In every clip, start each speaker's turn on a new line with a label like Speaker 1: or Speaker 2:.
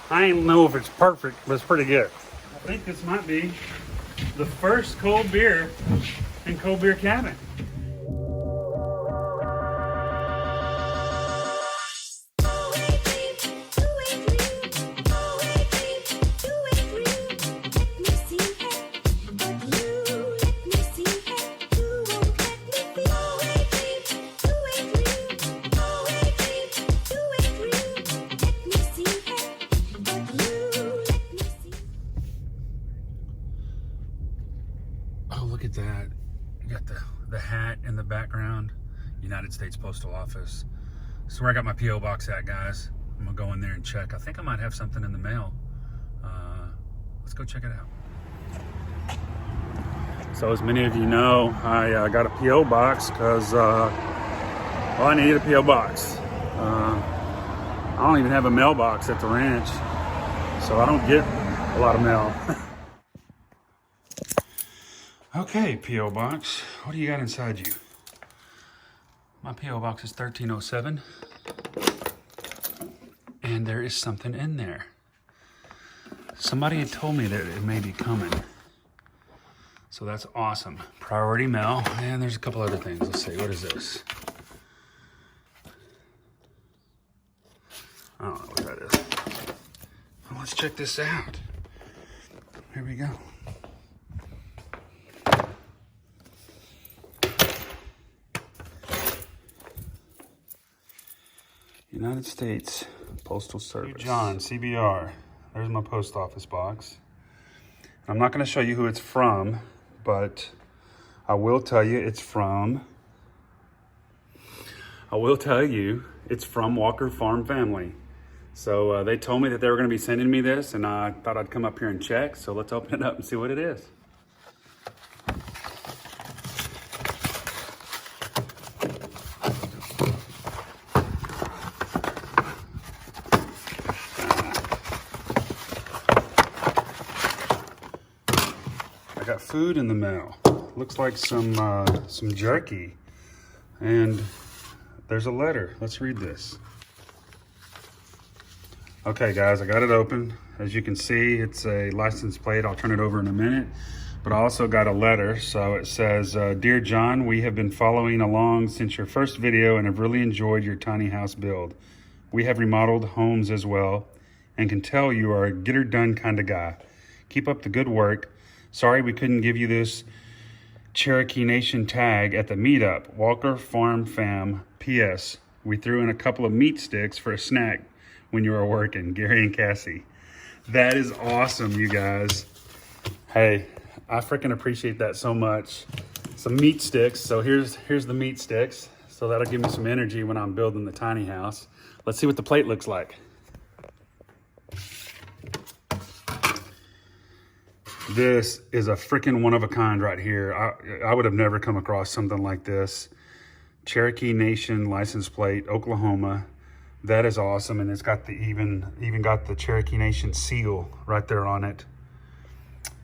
Speaker 1: I don't know if it's perfect, but it's pretty good. I think this might be the first cold beer in Cold Beer Cabin. Oh, look at that. You got the hat in the background. United States Postal Office. That's where I got my P.O. box at, guys. I'm gonna go in there and check. I think I might have something in the mail. Let's go check it out. So as many of you know, I got a P.O. box because, well, I needed a P.O. box. I don't even have a mailbox at the ranch, so I don't get a lot of mail. Okay, P.O. box, what do you got inside you? My P.O. box is 1307, and there is something in there. Somebody had told me that it may be coming, so that's awesome. Priority mail, and there's a couple other things. Let's see, what is this? I don't know what that is. Well, let's check this out. Here we go. United States Postal Service. John, CBR. There's my post office box. I'm not going to show you who it's from, but I will tell you it's from Walker Farm Family. So they told me that they were going to be sending me this, and I thought I'd come up here and check. So let's open it up and see what it is. I got food in the mail. Looks like some jerky, and there's a letter. Let's read this. Okay, guys, I got it open. As you can see, it's a license plate. I'll turn it over in a minute. But I also got a letter. So it says, "Dear John, we have been following along since your first video and have really enjoyed your tiny house build. We have remodeled homes as well and can tell you are a get-her-done kind of guy. Keep up the good work. Sorry we couldn't give you this Cherokee Nation tag at the meetup. Walker Farm Fam. P.S. We threw in a couple of meat sticks for a snack when you were working. Gary and Cassie." That is awesome, you guys. Hey, I freaking appreciate that so much. Some meat sticks. So here's the meat sticks. So that'll give me some energy when I'm building the tiny house. Let's see what the plate looks like. This is a freaking one of a kind right here. I would have never come across something like this. Cherokee Nation license plate, Oklahoma. That is awesome, and it's got the even got the Cherokee Nation seal right there on it.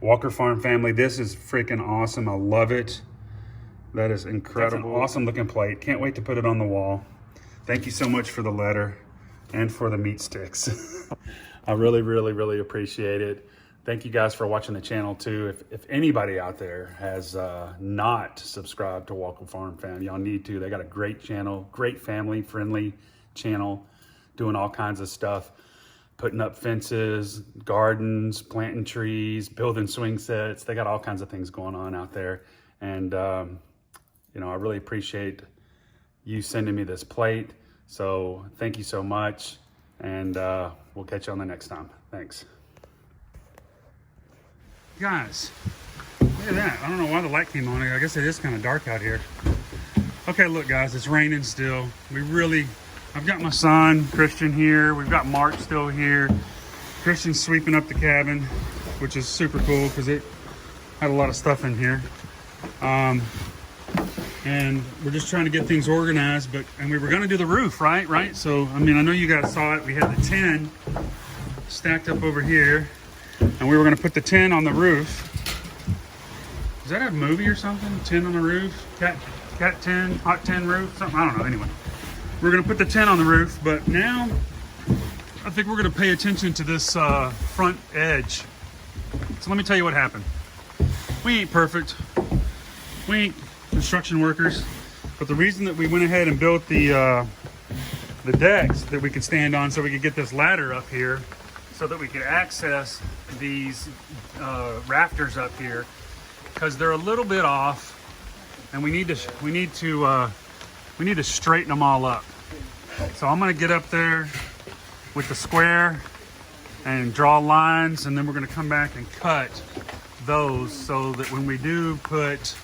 Speaker 1: Walker Farm Family, this is freaking awesome. I love it. That is incredible. That's an awesome looking plate. Can't wait to put it on the wall. Thank you so much for the letter and for the meat sticks. I really, really, really appreciate it. Thank you guys for watching the channel too. If anybody out there has not subscribed to Walker Farm Fam, y'all need to. They got a great channel, great family friendly channel, doing all kinds of stuff, putting up fences, gardens, planting trees, building swing sets. They got all kinds of things going on out there. And, you know, I really appreciate you sending me this plate. So thank you so much. And we'll catch you on the next time. Thanks. Guys, look at that. I don't know why the light came on. I guess it is kind of dark out here. Okay, look guys, it's raining still. I've got my son, Christian, here. We've got Mark still here. Christian's sweeping up the cabin, which is super cool because it had a lot of stuff in here. And we're just trying to get things organized, and we were gonna do the roof, right? So, I mean, I know you guys saw it. We had the tin stacked up over here. And we were going to put the tin on the roof. Is that a movie or something? Tin on the roof? Cat tin, hot tin roof? Something, I don't know. Anyway, we're going to put the tin on the roof, but now I think we're gonna pay attention to this front edge. So let me tell you what happened. We ain't perfect. We ain't construction workers, but the reason that we went ahead and built the decks that we could stand on so we could get this ladder up here so that we could access these rafters up here, because they're a little bit off and we need to straighten them all up. So I'm gonna get up there with the square and draw lines, and then we're gonna come back and cut those so that when we do put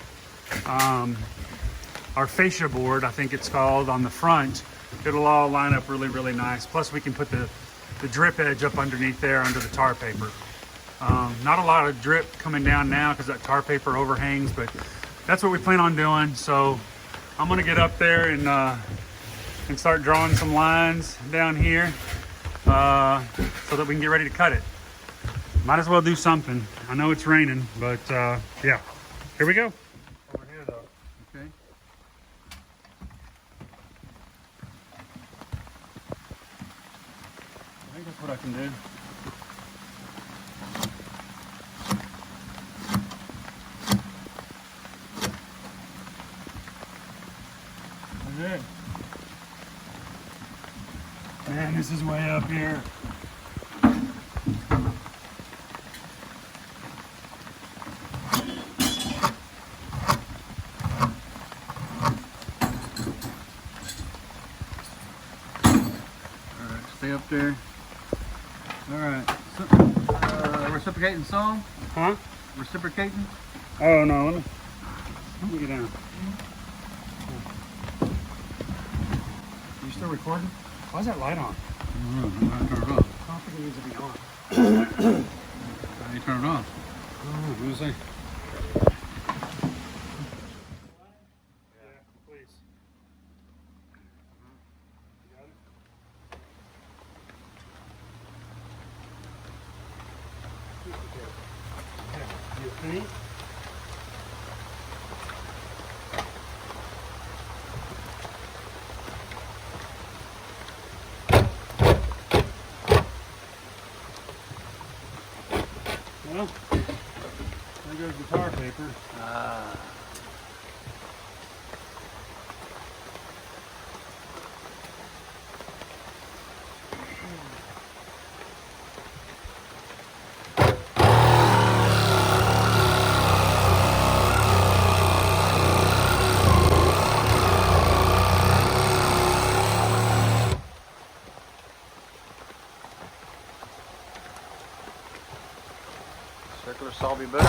Speaker 1: our fascia board, I think it's called, on the front, it'll all line up really, really nice. Plus we can put the drip edge up underneath there under the tar paper. Not a lot of drip coming down now because that tar paper overhangs, but that's what we plan on doing. So I'm gonna get up there and start drawing some lines down here so that we can get ready to cut it. Might as well do something. I know it's raining, but yeah, here we go. Over here though. Okay. I think that's what I can do. Good. Man, this is way up here. Alright, stay up there. Alright. Reciprocating song? Huh? Reciprocating? Oh no, let me get down. You still recording? Why is that light on? I don't know. I turn it off. I don't think it needs to be on. How do you turn it off? I don't know. What do you say? Yeah, please. You got it? Yeah. You think? Well, there goes the tar paper.
Speaker 2: Circular saw be better.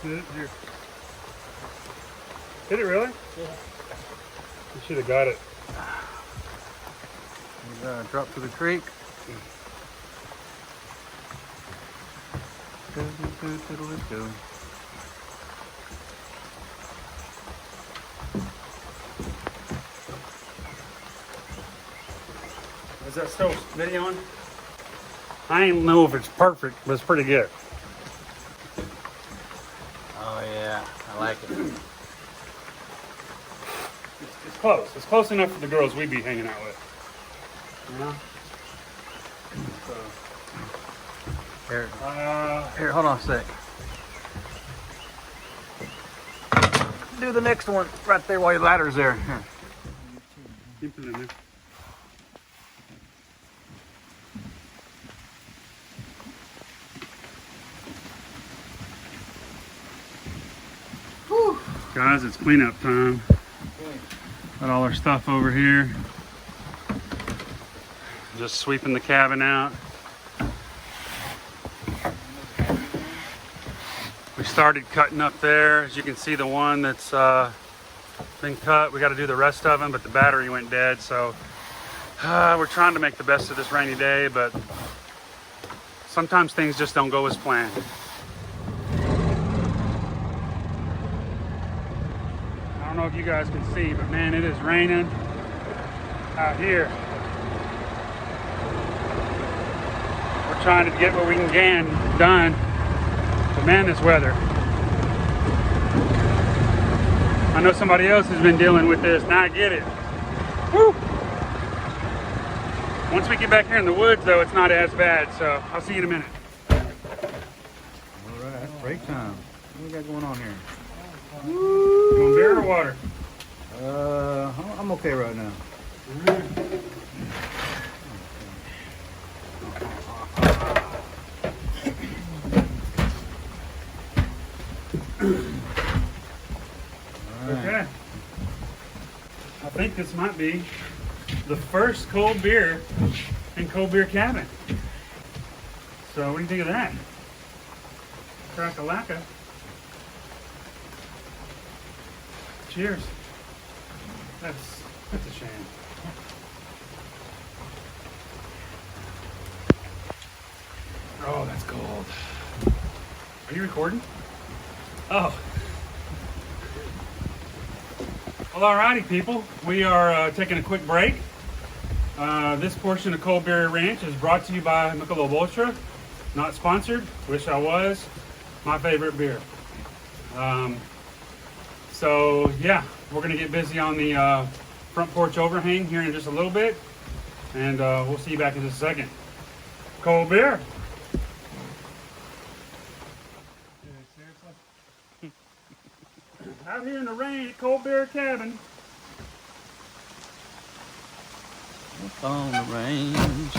Speaker 1: Here. Did it really? Yeah. You should have got it.
Speaker 2: You drop to the creek.
Speaker 1: Is that still videoing? I ain't know if it's perfect, but it's pretty good.
Speaker 2: Oh yeah, I like it.
Speaker 1: It's close. It's close enough for the girls we'd be hanging out with. You know? So,
Speaker 2: Here, hold on a sec. Do the next one right there while your ladder's there. Here.
Speaker 1: keep it in there. Whew. Guys, it's cleanup time. Got all our stuff over here. Just sweeping the cabin out. started cutting up there. As you can see, the one that's been cut, we got to do the rest of them, but the battery went dead. So we're trying to make the best of this rainy day, but sometimes things just don't go as planned. I don't know if you guys can see, but man, it is raining out here. We're trying to get what we can done, but man, this weather. I know somebody else has been dealing with this, and I get it. Woo! Once we get back here in the woods, though, it's not as bad, so I'll see you in a minute.
Speaker 2: All right, that's break time. What we got going on here?
Speaker 1: You want beer or water?
Speaker 2: I'm okay right now.
Speaker 1: Okay. I think this might be the first cold beer in Cold Beer Cabin. So what do you think of that? Crack-a-lacka. Cheers. That's a shame. Oh, that's cold. Are you recording? Oh. Well, alrighty, people. We are taking a quick break. This portion of Cold Beer Ranch is brought to you by Michelob Ultra. Not sponsored. Wish I was. My favorite beer. So yeah, we're gonna get busy on the front porch overhang here in just a little bit, and we'll see you back in just a second. Cold beer. Out here in the rain at Cold Beer Cabin.
Speaker 2: Up on the range.